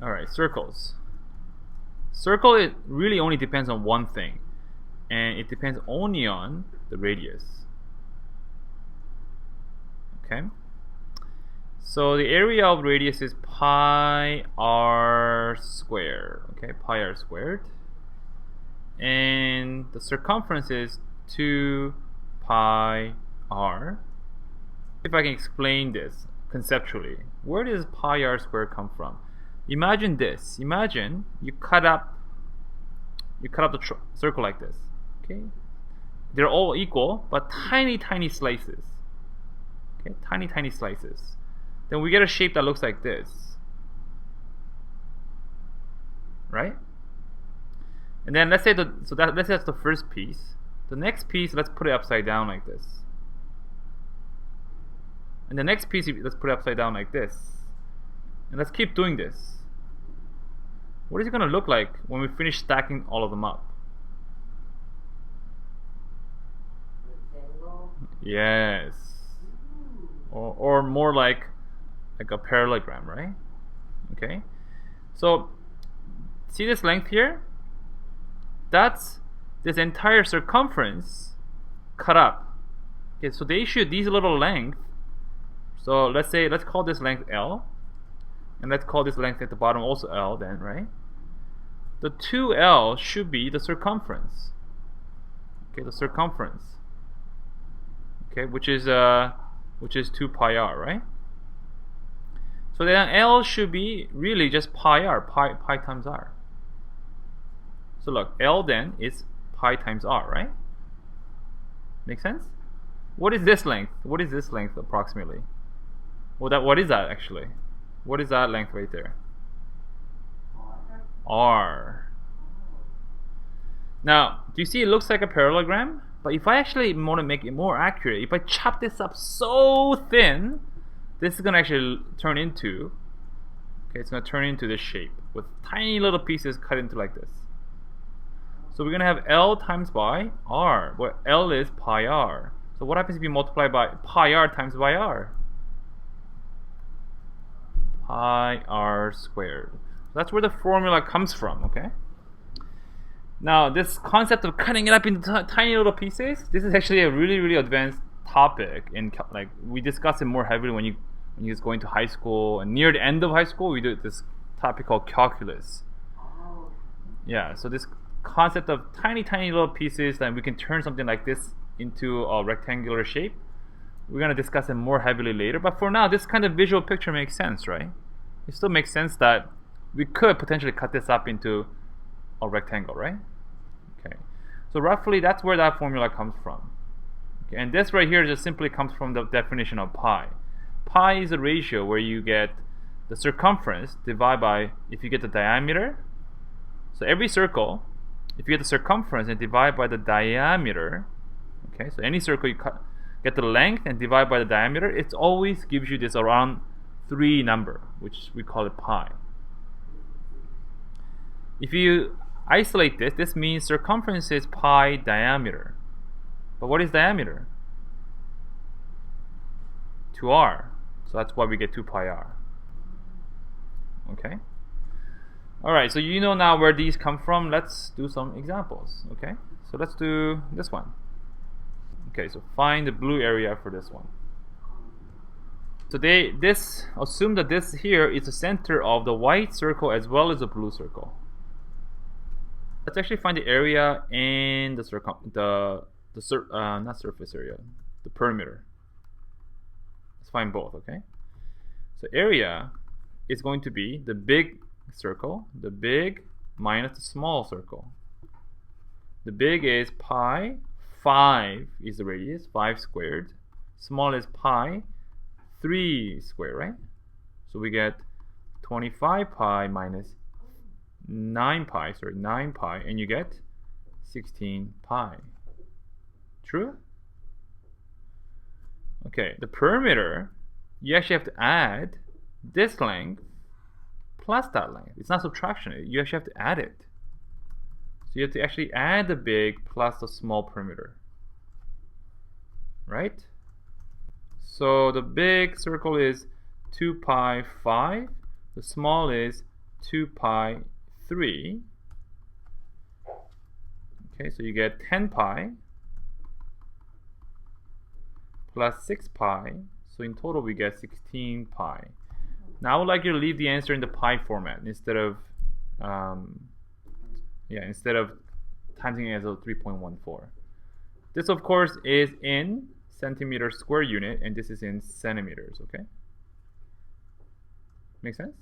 Alright, circles. Circle, it really only depends on one thing, and it depends only on the radius. Okay? So the area of radius is pi r squared. Okay, pi r squared. And the circumference is 2 pi r. If I can explain this conceptually, where does pi r squared come from? Imagine this. Imagine you cut up the circle like this. Okay, they're all equal, but tiny slices. Okay, tiny slices. Then we get a shape that looks like this, right? And then let's say let's say that's the first piece. The next piece, let's put it upside down like this. And the next piece, let's put it upside down like this. And let's keep doing this. What is it going to look like when we finish stacking all of them up? Rectangle. Yes. Or more like a parallelogram, right? Okay. So see this length here? That's this entire circumference cut up. Okay, so they should these little length. So let's call this length L, and let's call this length at the bottom also L then, right? The 2L should be the circumference. Okay, the circumference. Okay, which is 2 pi r, right? So then L should be really just pi r, pi times r. So look, L then is pi times r, right? Make sense? What is this length? What is this length approximately? Well, what is that actually? What is that length right there? R. Now, do you see it looks like a parallelogram? But if I actually want to make it more accurate, if I chop this up so thin, this is going to actually turn into, okay, it's going to turn into this shape with tiny little pieces cut into like this. So we're going to have L times by R, where L is pi r. So what happens if you multiply by pi r times by r? Pi r squared. So that's where the formula comes from, okay? Now, this concept of cutting it up into tiny little pieces, this is actually a really advanced topic. In like we discuss it more heavily when you're going to high school, and near the end of high school, we do this topic called calculus. Yeah, so this concept of tiny little pieces that we can turn something like this into a rectangular shape, we're going to discuss it more heavily later. But for now, this kind of visual picture makes sense, right? It still makes sense that we could potentially cut this up into a rectangle, right? Okay, so roughly that's where that formula comes from. Okay, and this right here just simply comes from the definition of pi. Pi is a ratio where you get the circumference divided by, if you get the diameter. So every circle, if you get the circumference and divide by the diameter, okay, so any circle you get the length and divide by the diameter, it always gives you this around 3 number, which we call it pi. If you isolate this, this means circumference is pi diameter. But what is diameter? 2r. So that's why we get 2 pi r. Okay? Alright, so you know now where these come from. Let's do some examples. Okay? So let's do this one. Okay, so find the blue area for this one. So assume that this here is the center of the white circle as well as the blue circle. Let's actually find the area and the not surface area, the perimeter. Let's find both, okay? So area is going to be the big circle, the big minus the small circle. The big is pi, 5 is the radius, 5 squared. Small is pi, 3 squared, right? So we get 25 pi minus 9 pi, and you get 16 pi. True? Okay, the perimeter, you actually have to add this length plus that length. It's not subtraction, you actually have to add it. So you have to actually add the big plus the small perimeter. Right? So the big circle is 2 pi 5. The small is 2 pi 3. Okay, so you get 10 pi plus 6 pi. So in total we get 16 pi. Now I would like you to leave the answer in the pi format instead of timing it as a 3.14. This of course is in centimeter square unit, and this is in centimeters. Okay, make sense?